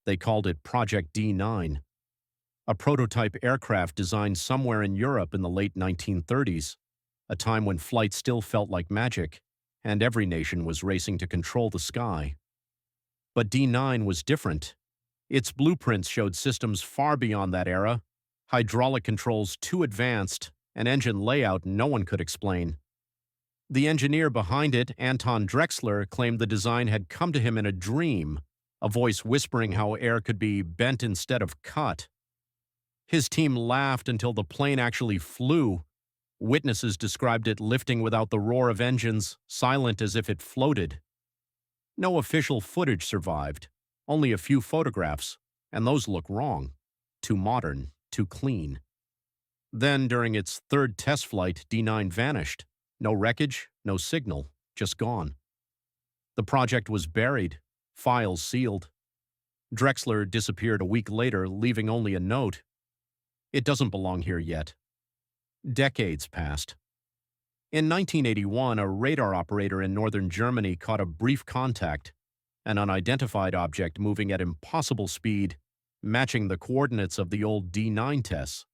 They called it Project D9, a prototype aircraft designed somewhere in Europe in the late 1930s, a time when flight still felt like magic, and every nation was racing to control the sky. But D9 was different. Its blueprints showed systems far beyond that era, hydraulic controls too advanced, an engine layout no one could explain. The engineer behind it, Anton Drexler, claimed the design had come to him in a dream, a voice whispering how air could be bent instead of cut. His team laughed until the plane actually flew. Witnesses described it lifting without the roar of engines, silent as if it floated. No official footage survived, only a few photographs, and those look wrong. Too modern, too clean. Then, during its third test flight, D9 vanished. No wreckage, no signal, just gone. The project was buried, files sealed. Drexler disappeared a week later, leaving only a note. It doesn't belong here yet. Decades passed. In 1981, a radar operator in northern Germany caught a brief contact, an unidentified object moving at impossible speed, matching the coordinates of the old D9 tests.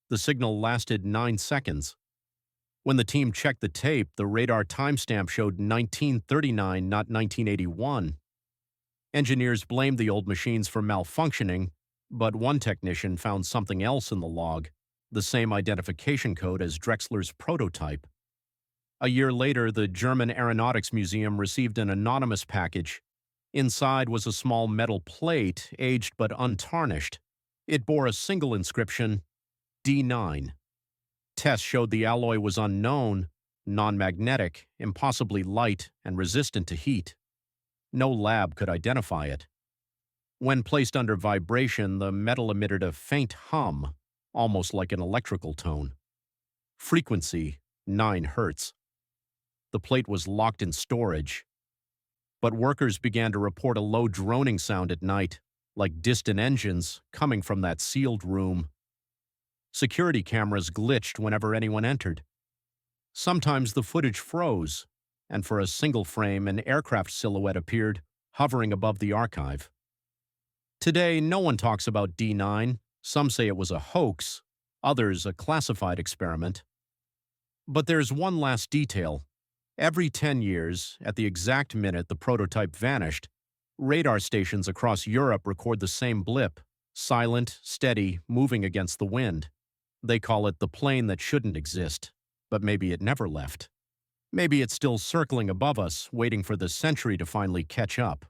The signal lasted 9 seconds. When the team checked the tape, the radar timestamp showed 1939, not 1981. Engineers blamed the old machines for malfunctioning, but one technician found something else in the log, the same identification code as Drexler's prototype. A year later, the German Aeronautics Museum received an anonymous package. Inside was a small metal plate, aged but untarnished. It bore a single inscription, D9. Tests showed the alloy was unknown, non-magnetic, impossibly light, and resistant to heat. No lab could identify it. When placed under vibration, the metal emitted a faint hum, almost like an electrical tone. Frequency, 9 hertz. The plate was locked in storage. But workers began to report a low droning sound at night, like distant engines coming from that sealed room. Security cameras glitched whenever anyone entered. Sometimes the footage froze, and for a single frame, an aircraft silhouette appeared, hovering above the archive. Today, no one talks about D9. Some say it was a hoax, others a classified experiment. But there's one last detail. Every 10 years, at the exact minute the prototype vanished, radar stations across Europe record the same blip, silent, steady, moving against the wind. They call it the plane that shouldn't exist, but maybe it never left. Maybe it's still circling above us, waiting for the century to finally catch up.